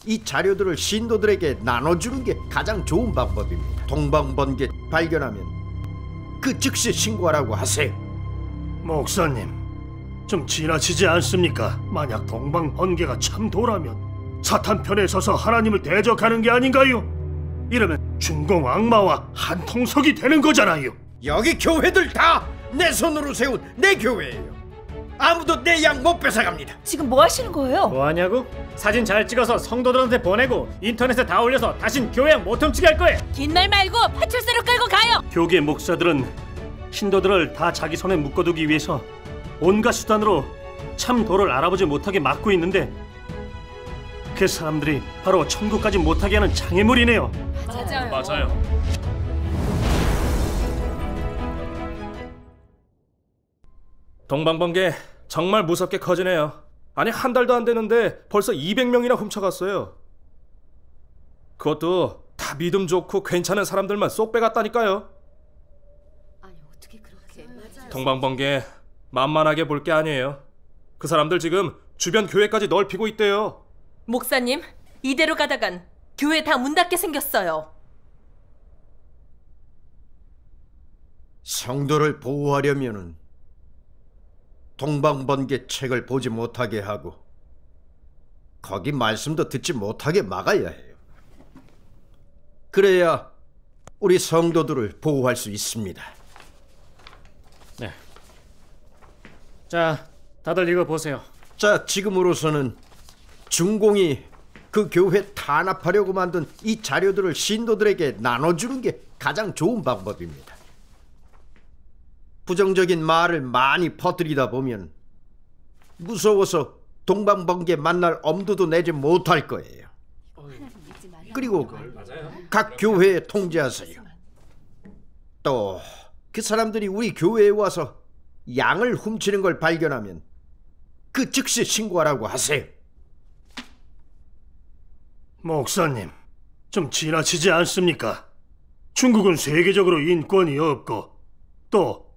이 자료들을 신도들에게 나눠주는 게 가장 좋은 방법입니다. 동방번개 발견하면 그 즉시 신고하라고 하세요. 목사님, 좀 지나치지 않습니까? 만약 동방번개가 참도라면 사탄 편에 서서 하나님을 대적하는 게 아닌가요? 이러면 중공 악마와 한통속이 되는 거잖아요. 여기 교회들 다 내 손으로 세운 내 교회예요. 아무도 내 양 못 뺏어갑니다. 지금 뭐 하시는 거예요? 뭐 하냐고? 사진 잘 찍어서 성도들한테 보내고 인터넷에 다 올려서 다신 교회양 못 훔치게 할 거예요. 긴 말 말고 파출소로 끌고 가요. 교계 목사들은 신도들을 다 자기 손에 묶어두기 위해서 온갖 수단으로 참 도를 알아보지 못하게 막고 있는데, 그 사람들이 바로 천국까지 못하게 하는 장애물이네요. 맞아요. 동방번개 정말 무섭게 커지네요. 아니, 한 달도 안 되는데 벌써 200명이나 훔쳐갔어요. 그것도 다 믿음 좋고 괜찮은 사람들만 쏙 빼갔다니까요. 아니 어떻게 그렇게? 동방번개 만만하게 볼 게 아니에요. 그 사람들 지금 주변 교회까지 넓히고 있대요. 목사님, 이대로 가다간 교회 다 문 닫게 생겼어요. 성도를 보호하려면은 동방번개 책을 보지 못하게 하고 거기 말씀도 듣지 못하게 막아야 해요. 그래야 우리 성도들을 보호할 수 있습니다. 네. 자, 다들 이거 보세요. 자, 지금으로서는 중공이 그 교회 탄압하려고 만든 이 자료들을 신도들에게 나눠주는 게 가장 좋은 방법입니다. 부정적인 말을 많이 퍼뜨리다 보면 무서워서 동방번개 만날 엄두도 내지 못할 거예요. 그리고 각 교회에 통지하세요. 또 그 사람들이 우리 교회에 와서 양을 훔치는 걸 발견하면 그 즉시 신고하라고 하세요. 목사님, 좀 지나치지 않습니까? 중국은 세계적으로 인권이 없고 또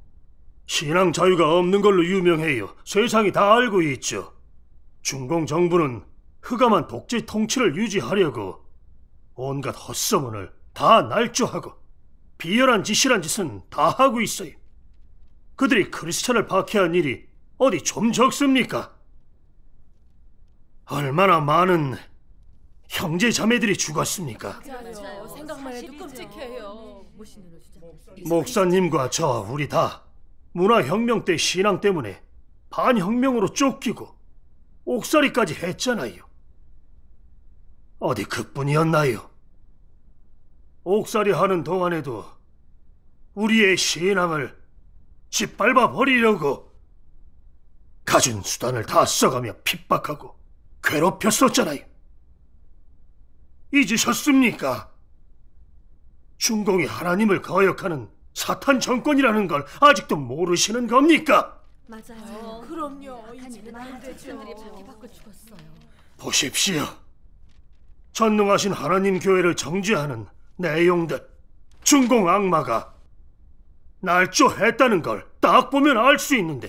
신앙 자유가 없는 걸로 유명해요. 세상이 다 알고 있죠. 중공 정부는 흑암한 독재 통치를 유지하려고 온갖 헛소문을 다 날조하고 비열한 짓이란 짓은 다 하고 있어요. 그들이 크리스천을 박해한 일이 어디 좀 적습니까? 얼마나 많은 형제 자매들이 죽었습니까? 생각만 해도 끔찍해요. 목사님과 저 우리 다 문화혁명 때 신앙 때문에 반혁명으로 쫓기고 옥살이까지 했잖아요. 어디 그뿐이었나요? 옥살이 하는 동안에도 우리의 신앙을 짓밟아 버리려고 가진 수단을 다 써가며 핍박하고 괴롭혔었잖아요. 잊으셨습니까? 중공이 하나님을 거역하는 사탄 정권이라는 걸 아직도 모르시는 겁니까? 맞아요. 그럼요. 보십시오. 전능하신 하나님 교회를 정죄하는 내용들, 중공 악마가 날조했다는 걸 딱 보면 알 수 있는데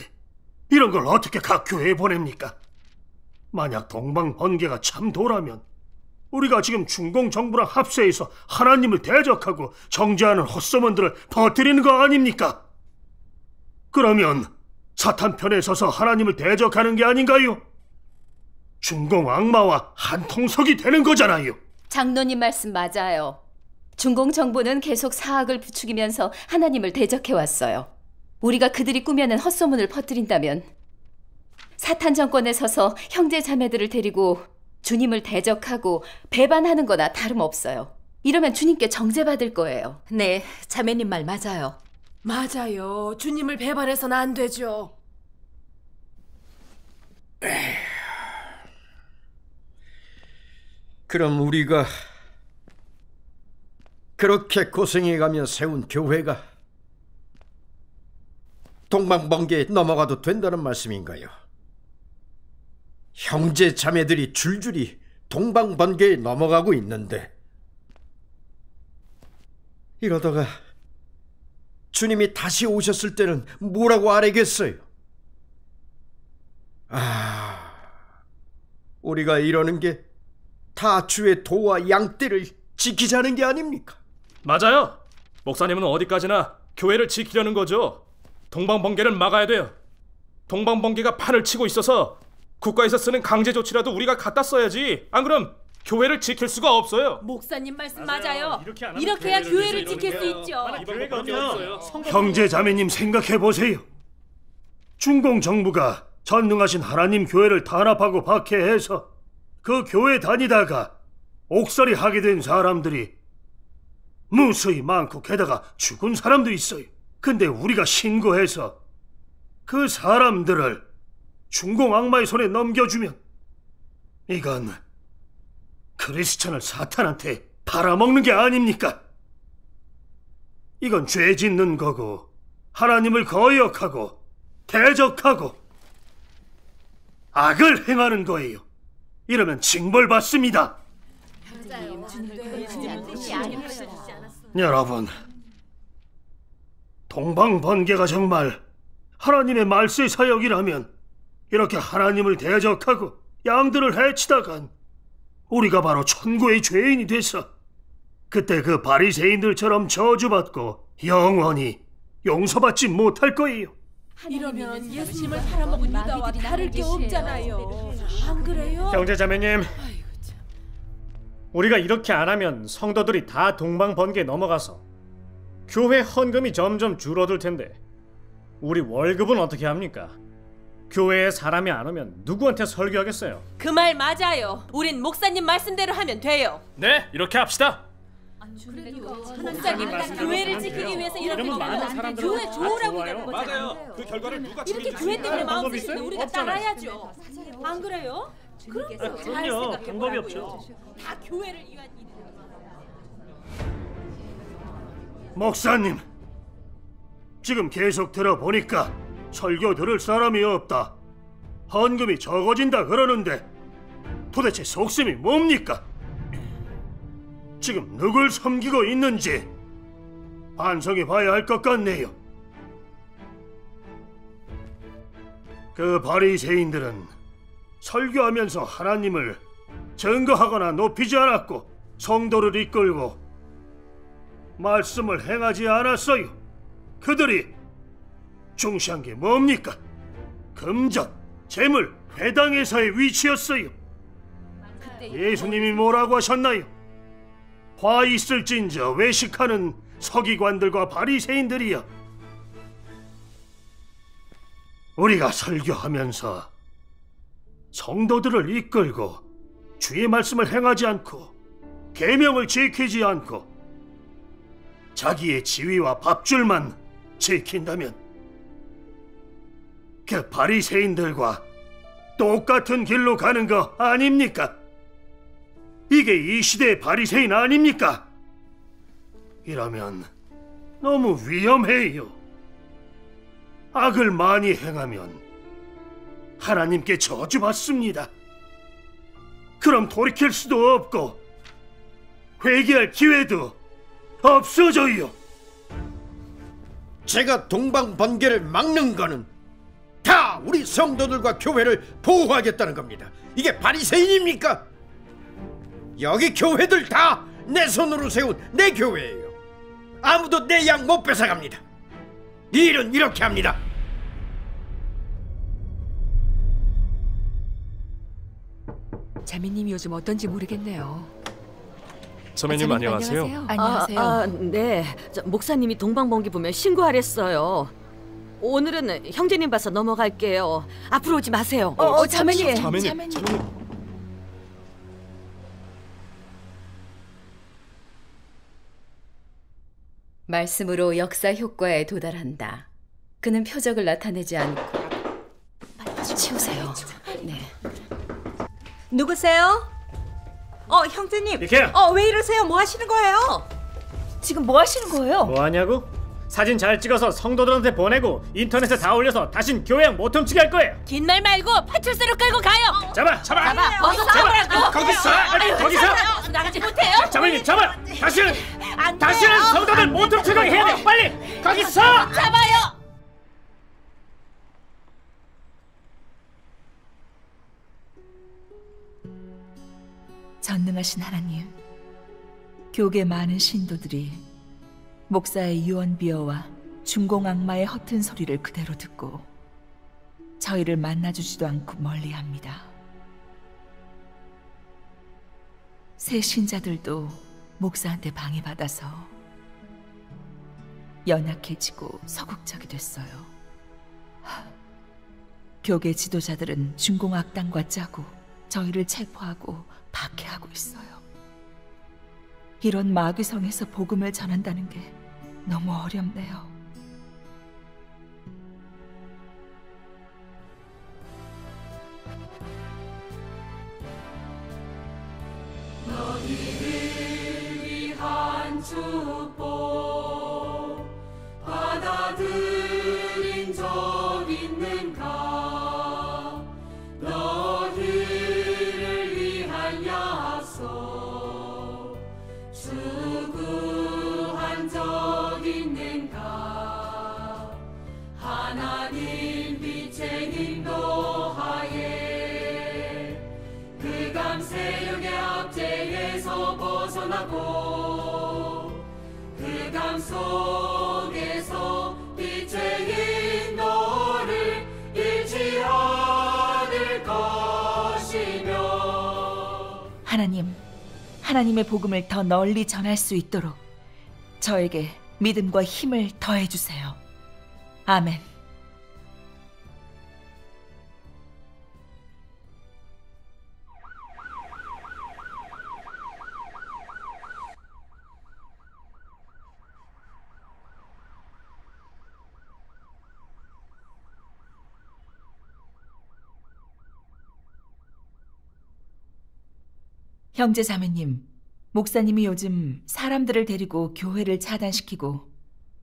이런 걸 어떻게 각 교회에 보냅니까? 만약 동방번개가 참도라면 우리가 지금 중공 정부랑 합세해서 하나님을 대적하고 정죄하는 헛소문들을 퍼뜨리는 거 아닙니까? 그러면 사탄 편에 서서 하나님을 대적하는 게 아닌가요? 중공 악마와 한통속이 되는 거잖아요. 장로님 말씀 맞아요. 중공 정부는 계속 사악을 부추기면서 하나님을 대적해왔어요. 우리가 그들이 꾸며낸 헛소문을 퍼뜨린다면 사탄 정권에 서서 형제 자매들을 데리고 주님을 대적하고 배반하는 거나 다름없어요. 이러면 주님께 정죄받을 거예요. 네, 자매님 말 맞아요. 맞아요. 주님을 배반해서는 안 되죠. 그럼 우리가 그렇게 고생해가며 세운 교회가 동방번개에 넘어가도 된다는 말씀인가요? 형제 자매들이 줄줄이 동방번개에 넘어가고 있는데 이러다가 주님이 다시 오셨을 때는 뭐라고 아뢰겠어요? 우리가 이러는 게 다 주의 도와 양떼를 지키자는 게 아닙니까? 맞아요. 목사님은 어디까지나 교회를 지키려는 거죠. 동방번개를 막아야 돼요. 동방번개가 판을 치고 있어서 국가에서 쓰는 강제 조치라도 우리가 갖다 써야지. 안 그럼 교회를 지킬 수가 없어요. 목사님 말씀 맞아요. 이렇게 안 하면 이렇게 해야 교회를 교회를 지킬 수 이러는 있죠. 이 방법밖에 없어요. 형제 자매님 생각해 보세요. 중공 정부가 전능하신 하나님 교회를 탄압하고 박해해서 그 교회 다니다가 옥살이 하게 된 사람들이 무수히 많고 게다가 죽은 사람도 있어요. 근데 우리가 신고해서 그 사람들을 중공 악마의 손에 넘겨주면 이건 크리스천을 사탄한테 팔아먹는 게 아닙니까? 이건 죄 짓는 거고 하나님을 거역하고 대적하고 악을 행하는 거예요. 이러면 징벌받습니다. 여러분, 동방번개가 정말 하나님의 말세 사역이라면 이렇게 하나님을 대적하고 양들을 해치다간 우리가 바로 천국의 죄인이 돼서 그때 그 바리새인들처럼 저주받고 영원히 용서받지 못할 거예요. 이러면 예수님을 팔아먹은 유다와 다를 게 없잖아요. 안 그래요? 형제자매님, 우리가 이렇게 안 하면 성도들이 다 동방번개에 넘어가서 교회 헌금이 점점 줄어들 텐데 우리 월급은 어떻게 합니까? 교회에 사람이 안 오면 누구한테 설교하겠어요? 그 말 맞아요. 우린 목사님 말씀대로 하면 돼요. 네, 이렇게 합시다. 목사님 교회를 지키기 위해서 이렇게 이러면 많은 하면 사람들은 교회 다 좋으라고 좋아요. 이러는 거잖아요. 맞아요. 그 결과를 누가 이렇게 책임질 교회 수 때문에 있나요? 마음 방법이 쓰시면 있어요? 우리가 없잖아요. 따라야죠. 안 그래요? 그럼 잘 그럼요. 생각해 방법이 보라고요. 없죠. 다 교회를 위한 일이에요. 목사님, 지금 계속 들어보니까 설교 들을 사람이 없다, 헌금이 적어진다 그러는데 도대체 속셈이 뭡니까? 지금 누굴 섬기고 있는지 반성해 봐야 할 것 같네요. 그 바리새인들은 설교하면서 하나님을 증거하거나 높이지 않았고 성도를 이끌고 말씀을 행하지 않았어요. 그들이 중시한 게 뭡니까? 금전, 재물, 회당에서의 위치였어요. 예수님이 뭐라고 하셨나요? 화 있을진저 외식하는 서기관들과 바리새인들이여. 우리가 설교하면서 성도들을 이끌고 주의 말씀을 행하지 않고 계명을 지키지 않고 자기의 지위와 밥줄만 지킨다면 그 바리새인들과 똑같은 길로 가는 거 아닙니까? 이게 이 시대의 바리새인 아닙니까? 이러면 너무 위험해요. 악을 많이 행하면 하나님께 저주받습니다. 그럼 돌이킬 수도 없고 회개할 기회도 없어져요. 제가 동방번개를 막는 거는 다 우리 성도들과 교회를 보호하겠다는 겁니다. 이게 바리새인입니까? 여기 교회들 다 내 손으로 세운 내 교회예요. 아무도 내 양 못 뺏어갑니다. 이 일은 이렇게 합니다. 자매님이 요즘 어떤지 모르겠네요. 자매님 안녕하세요. 안녕하세요. 네. 목사님이 동방번개 보면 신고하랬어요. 오늘은 형제님 봐서 넘어갈게요. 앞으로 오지 마세요. 자매님. 자매님. 말씀으로 역사 효과에 도달한다. 그는 표적을 나타내지 않고 치우세요. 네. 누구세요? 형제님. 이케야. 왜 이러세요? 뭐 하시는 거예요? 지금 뭐 하시는 거예요? 뭐 하냐고? 사진 잘 찍어서 성도들한테 보내고 인터넷에 다 올려서 다신 교회양 못 훔치게 할 거예요. 긴 말 말고 파출소로 끌고 가요. 잡아. 어서 잡으라고. 거기서. 나가지 못해요. 자매님 잡아. 다시는 성도들 못 훔치게 해야 돼. 빨리 거기서. 잡아요. 전능 전능하신 하나님, 교계 많은 신도들이 목사의 유언비어와 중공 악마의 허튼 소리를 그대로 듣고 저희를 만나주지도 않고 멀리합니다. 새 신자들도 목사한테 방해받아서 연약해지고 서국적이 됐어요. 교계 지도자들은 중공 악당과 짜고 저희를 체포하고 박해하고 있어요. 이런 마귀성에서 복음을 전한다는 게 너무 어렵네요. 너희를 위한 축복 받아들인 적 있는가? 너희를 위한 약속 수고한 적 있는가? 하나님 빛의 인도하에 그 감세력의 압제에서 벗어나고 그 감 속에서 빛의 인도를 잃지 않을 것이며 하나님의 복음을 더 널리 전할 수 있도록 저에게 믿음과 힘을 더해주세요. 아멘. 형제 자매님, 목사님이 요즘 사람들을 데리고 교회를 차단시키고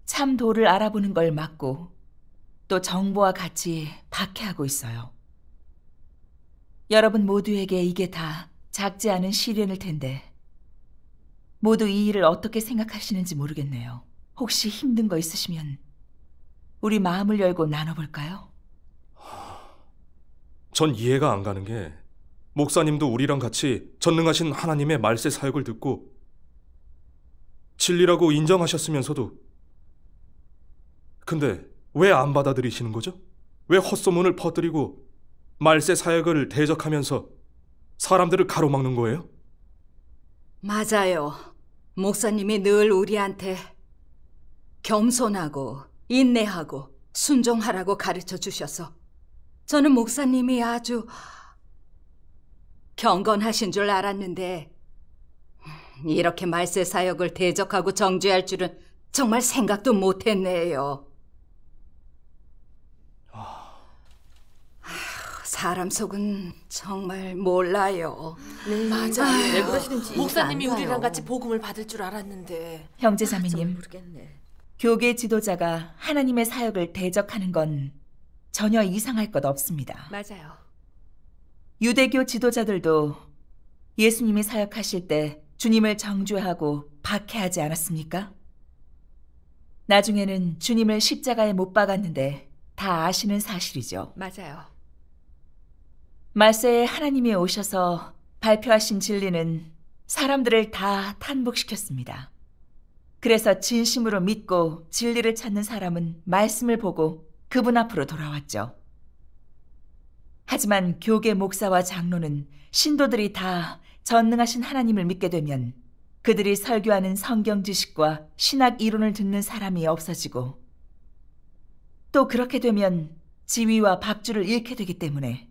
참 도를 알아보는 걸 막고 또 정보와 같이 박해하고 있어요. 여러분 모두에게 이게 다 작지 않은 시련일 텐데 모두 이 일을 어떻게 생각하시는지 모르겠네요. 혹시 힘든 거 있으시면 우리 마음을 열고 나눠볼까요? 전 이해가 안 가는 게 목사님도 우리랑 같이 전능하신 하나님의 말세 사역을 듣고 진리라고 인정하셨으면서도 근데 왜 안 받아들이시는 거죠? 왜 헛소문을 퍼뜨리고 말세 사역을 대적하면서 사람들을 가로막는 거예요? 맞아요. 목사님이 늘 우리한테 겸손하고 인내하고 순종하라고 가르쳐 주셔서 저는 목사님이 아주 경건하신 줄 알았는데 이렇게 말세 사역을 대적하고 정죄할 줄은 정말 생각도 못했네요. 사람 속은 정말 몰라요. 맞아요. 왜 그러시는지 목사님이 이해가 안 우리랑 가요. 같이 복음을 받을 줄 알았는데. 형제 정말 자매님, 모르겠네. 교계 지도자가 하나님의 사역을 대적하는 건 전혀 이상할 것 없습니다. 맞아요. 유대교 지도자들도 예수님이 사역하실 때 주님을 정죄하고 박해하지 않았습니까? 나중에는 주님을 십자가에 못 박았는데 다 아시는 사실이죠. 맞아요. 말세에 하나님이 오셔서 발표하신 진리는 사람들을 다 탄복시켰습니다. 그래서 진심으로 믿고 진리를 찾는 사람은 말씀을 보고 그분 앞으로 돌아왔죠. 하지만 교계 목사와 장로는 신도들이 다 전능하신 하나님을 믿게 되면 그들이 설교하는 성경 지식과 신학 이론을 듣는 사람이 없어지고 또 그렇게 되면 지위와 밥줄을 잃게 되기 때문에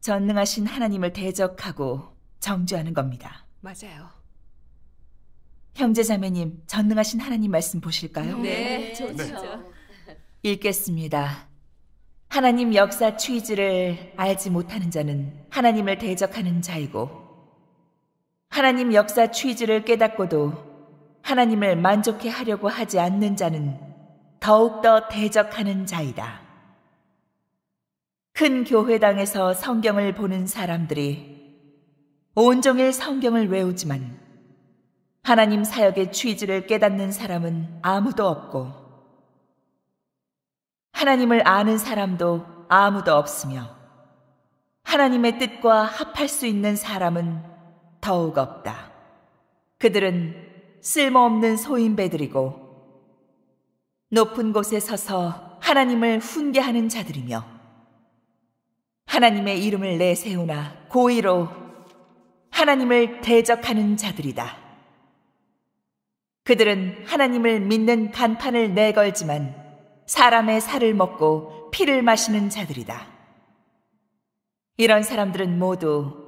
전능하신 하나님을 대적하고 정죄하는 겁니다. 맞아요. 형제 자매님, 전능하신 하나님 말씀 보실까요? 네, 좋죠. 읽겠습니다. 하나님 역사 취지를 알지 못하는 자는 하나님을 대적하는 자이고 하나님 역사 취지를 깨닫고도 하나님을 만족해 하려고 하지 않는 자는 더욱더 대적하는 자이다. 큰 교회당에서 성경을 보는 사람들이 온종일 성경을 외우지만 하나님 사역의 취지를 깨닫는 사람은 아무도 없고 하나님을 아는 사람도 아무도 없으며 하나님의 뜻과 합할 수 있는 사람은 더욱 없다. 그들은 쓸모없는 소인배들이고 높은 곳에 서서 하나님을 훈계하는 자들이며 하나님의 이름을 내세우나 고의로 하나님을 대적하는 자들이다. 그들은 하나님을 믿는 간판을 내걸지만 사람의 살을 먹고 피를 마시는 자들이다. 이런 사람들은 모두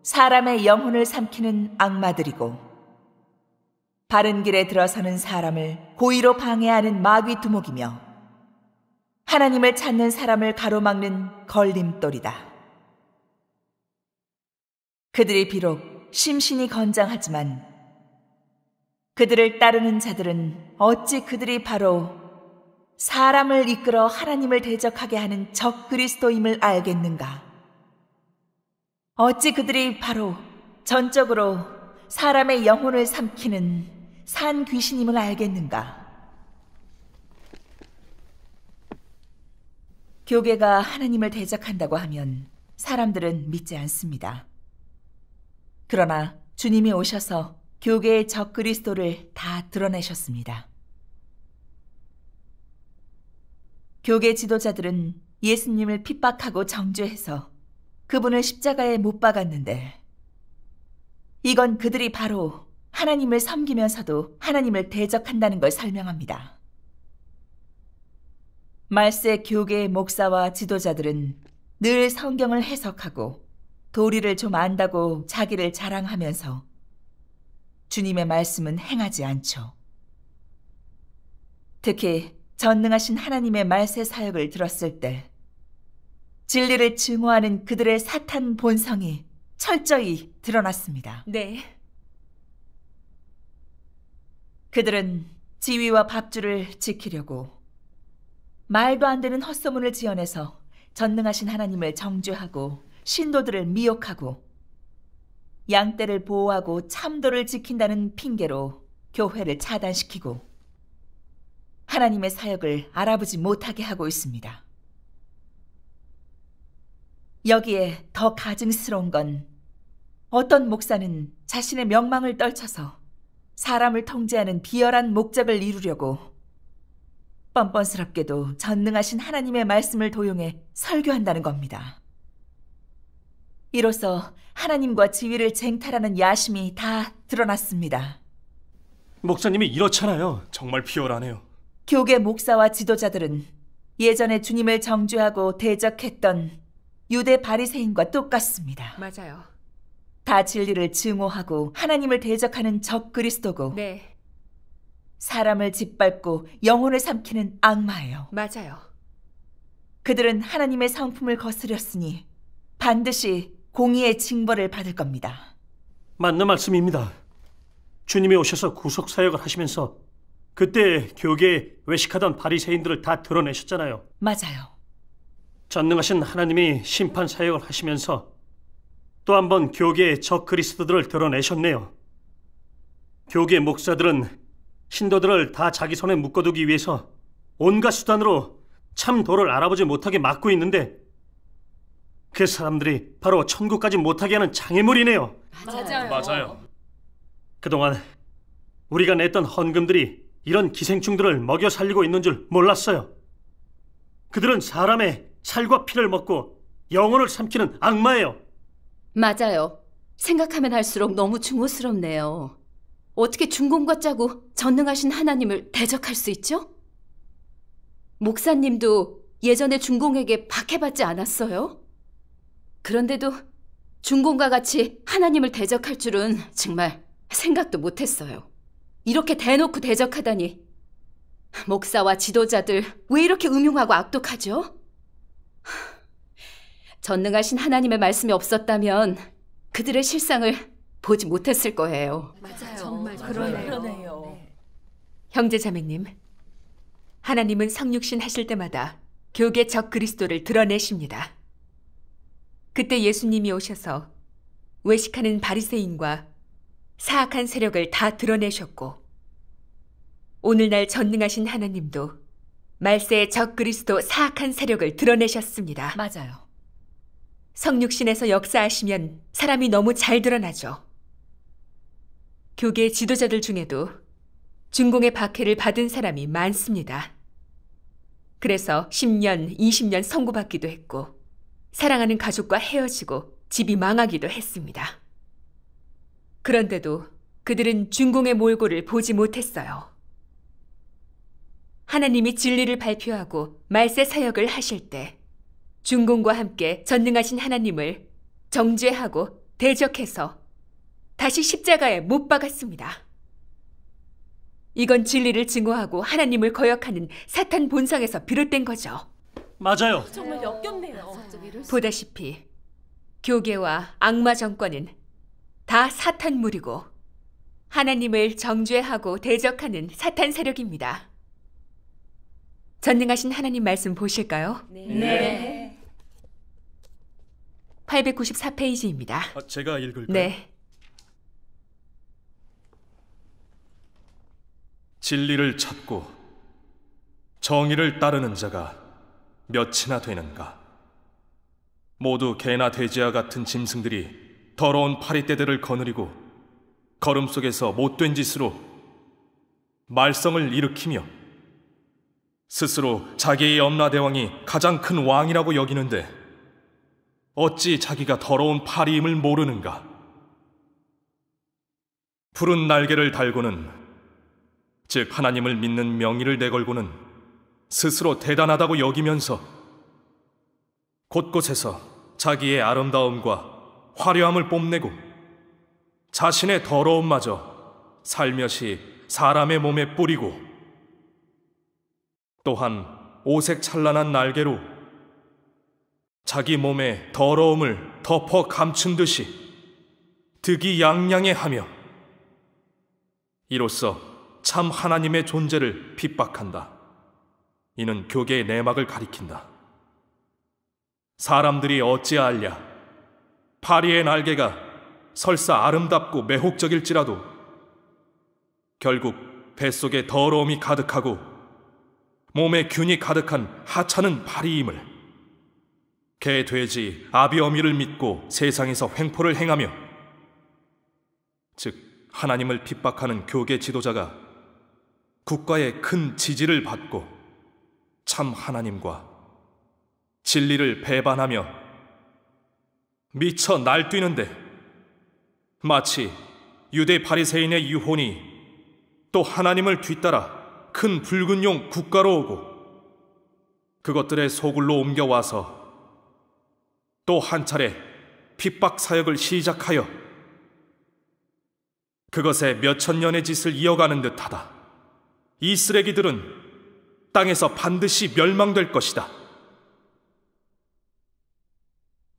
사람의 영혼을 삼키는 악마들이고 바른 길에 들어서는 사람을 고의로 방해하는 마귀 두목이며 하나님을 찾는 사람을 가로막는 걸림돌이다. 그들이 비록 심신이 건장하지만 그들을 따르는 자들은 어찌 그들이 바로 사람을 이끌어 하나님을 대적하게 하는 적 그리스도임을 알겠는가? 어찌 그들이 바로 전적으로 사람의 영혼을 삼키는 산 귀신임을 알겠는가? 교계가 하나님을 대적한다고 하면 사람들은 믿지 않습니다. 그러나 주님이 오셔서 교계의 적 그리스도를 다 드러내셨습니다. 교계 지도자들은 예수님을 핍박하고 정죄해서 그분을 십자가에 못 박았는데 이건 그들이 바로 하나님을 섬기면서도 하나님을 대적한다는 걸 설명합니다. 말세 교계의 목사와 지도자들은 늘 성경을 해석하고 도리를 좀 안다고 자기를 자랑하면서 주님의 말씀은 행하지 않죠. 특히 전능하신 하나님의 말세 사역을 들었을 때 진리를 증오하는 그들의 사탄 본성이 철저히 드러났습니다. 네. 그들은 지위와 밥줄을 지키려고 말도 안 되는 헛소문을 지어내서 전능하신 하나님을 정죄하고 신도들을 미혹하고 양떼를 보호하고 참도를 지킨다는 핑계로 교회를 차단시키고 하나님의 사역을 알아보지 못하게 하고 있습니다. 여기에 더 가증스러운 건 어떤 목사는 자신의 명망을 떨쳐서 사람을 통제하는 비열한 목적을 이루려고 뻔뻔스럽게도 전능하신 하나님의 말씀을 도용해 설교한다는 겁니다. 이로써 하나님과 지위를 쟁탈하는 야심이 다 드러났습니다. 목사님이 이렇잖아요. 정말 비열하네요. 교계 목사와 지도자들은 예전에 주님을 정죄하고 대적했던 유대 바리새인과 똑같습니다. 맞아요. 다 진리를 증오하고 하나님을 대적하는 적 그리스도고 네, 사람을 짓밟고 영혼을 삼키는 악마예요. 맞아요. 그들은 하나님의 성품을 거스렸으니 반드시 공의의 징벌을 받을 겁니다. 맞는 말씀입니다. 주님이 오셔서 구속 사역을 하시면서 그때 교계에 외식하던 바리새인들을 다 드러내셨잖아요. 맞아요. 전능하신 하나님이 심판 사역을 하시면서 또 한 번 교계의 적 그리스도들을 드러내셨네요. 교계 목사들은 신도들을 다 자기 손에 묶어두기 위해서 온갖 수단으로 참 도를 알아보지 못하게 막고 있는데 그 사람들이 바로 천국까지 못하게 하는 장애물이네요. 맞아요. 그동안 우리가 냈던 헌금들이 이런 기생충들을 먹여 살리고 있는 줄 몰랐어요. 그들은 사람의 살과 피를 먹고 영혼을 삼키는 악마예요. 맞아요. 생각하면 할수록 너무 중후스럽네요. 어떻게 중공과 짜고 전능하신 하나님을 대적할 수 있죠? 목사님도 예전에 중공에게 박해받지 않았어요? 그런데도 중공과 같이 하나님을 대적할 줄은 정말 생각도 못했어요. 이렇게 대놓고 대적하다니. 목사와 지도자들 왜 이렇게 음흉하고 악독하죠? 전능하신 하나님의 말씀이 없었다면 그들의 실상을 보지 못했을 거예요. 맞아요. 정말 그러네요. 형제자매님, 하나님은 성육신 하실 때마다 교계 적 그리스도를 드러내십니다. 그때 예수님이 오셔서 외식하는 바리새인과 사악한 세력을 다 드러내셨고 오늘날 전능하신 하나님도 말세의 적 그리스도 사악한 세력을 드러내셨습니다. 맞아요. 성육신에서 역사하시면 사람이 너무 잘 드러나죠. 교계 지도자들 중에도 중공의 박해를 받은 사람이 많습니다. 그래서 10년, 20년 선고받기도 했고 사랑하는 가족과 헤어지고 집이 망하기도 했습니다. 그런데도 그들은 중공의 몰골을 보지 못했어요. 하나님이 진리를 발표하고 말세 사역을 하실 때 중공과 함께 전능하신 하나님을 정죄하고 대적해서 다시 십자가에 못 박았습니다. 이건 진리를 증오하고 하나님을 거역하는 사탄 본성에서 비롯된 거죠. 맞아요. 정말 역겹네요. 보다시피 교계와 악마 정권은 다 사탄물이고 하나님을 정죄하고 대적하는 사탄 세력입니다. 전능하신 하나님 말씀 보실까요? 네. 894페이지입니다. 제가 읽을까요? 네. 진리를 찾고 정의를 따르는 자가 몇이나 되는가? 모두 개나 돼지와 같은 짐승들이 더러운 파리떼들을 거느리고 걸음 속에서 못된 짓으로 말썽을 일으키며 스스로 자기의 염라대왕이 가장 큰 왕이라고 여기는데 어찌 자기가 더러운 파리임을 모르는가? 푸른 날개를 달고는, 즉 하나님을 믿는 명의를 내걸고는 스스로 대단하다고 여기면서 곳곳에서 자기의 아름다움과 화려함을 뽐내고 자신의 더러움마저 살며시 사람의 몸에 뿌리고 또한 오색 찬란한 날개로 자기 몸의 더러움을 덮어 감춘 듯이 득이양양해 하며 이로써 참 하나님의 존재를 핍박한다. 이는 교계의 내막을 가리킨다. 사람들이 어찌 알랴? 파리의 날개가 설사 아름답고 매혹적일지라도 결국 뱃속에 더러움이 가득하고 몸에 균이 가득한 하찮은 파리임을 개, 돼지, 아비, 어미를 믿고 세상에서 횡포를 행하며 즉 하나님을 핍박하는 교계 지도자가 국가의 큰 지지를 받고 참 하나님과 진리를 배반하며 미쳐 날뛰는데 마치 유대 바리새인의 유혼이 또 하나님을 뒤따라 큰 붉은 용 국가로 오고 그것들의 소굴로 옮겨와서 또 한 차례 핍박 사역을 시작하여 그것에 몇천 년의 짓을 이어가는 듯하다. 이 쓰레기들은 땅에서 반드시 멸망될 것이다.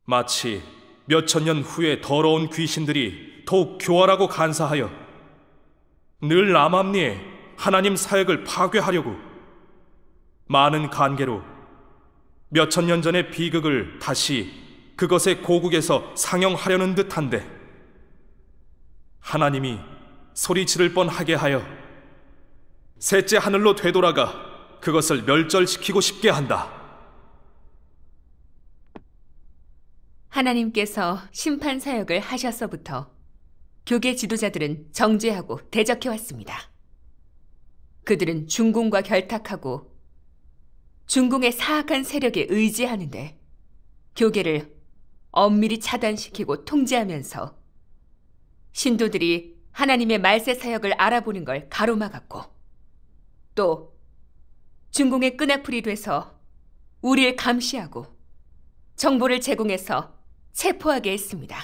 마치 몇천 년 후에 더러운 귀신들이 더욱 교활하고 간사하여 늘 암암리에 하나님 사역을 파괴하려고 많은 간계로 몇천 년 전의 비극을 다시 그것의 고국에서 상영하려는 듯한데 하나님이 소리 지를 뻔하게 하여 셋째 하늘로 되돌아가 그것을 멸절시키고 싶게 한다. 하나님께서 심판 사역을 하셔서부터 교계 지도자들은 정죄하고 대적해왔습니다. 그들은 중궁과 결탁하고 중궁의 사악한 세력에 의지하는데 교계를 엄밀히 차단시키고 통제하면서 신도들이 하나님의 말세 사역을 알아보는 걸 가로막았고 또 중궁의 끈앞풀이 돼서 우리를 감시하고 정보를 제공해서 체포하게 했습니다.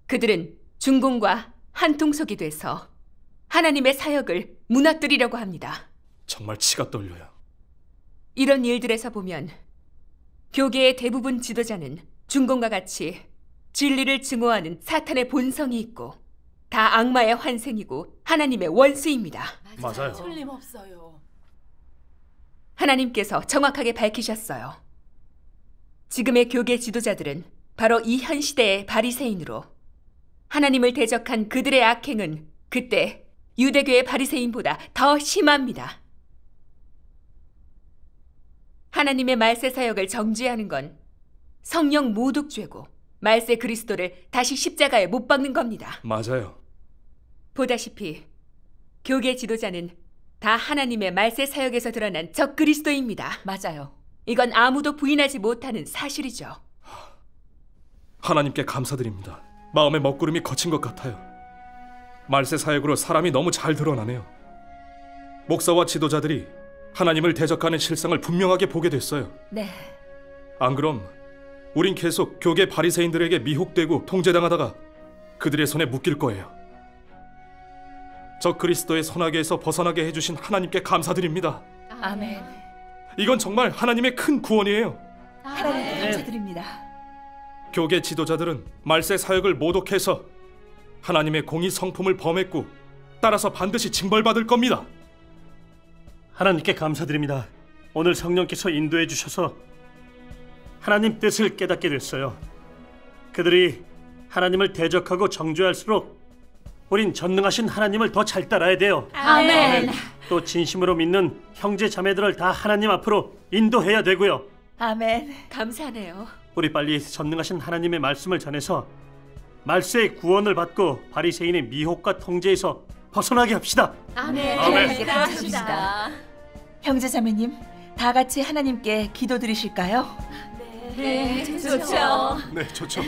그들은 중궁과 한통속이 돼서 하나님의 사역을 무너뜨리려고 합니다. 정말 치가 떨려요. 이런 일들에서 보면 교계의 대부분 지도자는 중궁과 같이 진리를 증오하는 사탄의 본성이 있고 다 악마의 환생이고 하나님의 원수입니다. 맞아요. 틀림없어요. 하나님께서 정확하게 밝히셨어요. 지금의 교계 지도자들은 바로 이 현 시대의 바리새인으로 하나님을 대적한 그들의 악행은 그때 유대교의 바리새인보다 더 심합니다. 하나님의 말세 사역을 정죄하는 건 성령 모독죄고 말세 그리스도를 다시 십자가에 못 박는 겁니다. 맞아요. 보다시피 교계 지도자는 다 하나님의 말세 사역에서 드러난 적그리스도입니다. 맞아요. 이건 아무도 부인하지 못하는 사실이죠. 하나님께 감사드립니다. 마음의 먹구름이 거친 것 같아요. 말세 사역으로 사람이 너무 잘 드러나네요. 목사와 지도자들이 하나님을 대적하는 실상을 분명하게 보게 됐어요. 네. 안 그럼 우린 계속 교계 바리새인들에게 미혹되고 통제당하다가 그들의 손에 묶일 거예요. 적그리스도의 손아귀에서 벗어나게 해주신 하나님께 감사드립니다. 아멘. 이건 정말 하나님의 큰 구원이에요. 하나님께 감사드립니다. 교계 지도자들은 말세 사역을 모독해서 하나님의 공의 성품을 범했고 따라서 반드시 징벌받을 겁니다. 하나님께 감사드립니다. 오늘 성령께서 인도해 주셔서 하나님 뜻을 깨닫게 됐어요. 그들이 하나님을 대적하고 정죄할수록 우린 전능하신 하나님을 더 잘 따라야 돼요. 아멘. 또 진심으로 믿는 형제 자매들을 다 하나님 앞으로 인도해야 되고요. 아멘. 감사하네요. 우리 빨리 전능하신 하나님의 말씀을 전해서 말세의 구원을 받고 바리새인의 미혹과 통제에서 벗어나게 합시다. 아멘. 하나님께 감사드립니다. 형제 자매님, 다 같이 하나님께 기도드리실까요? 네, 좋죠. 네, 좋죠.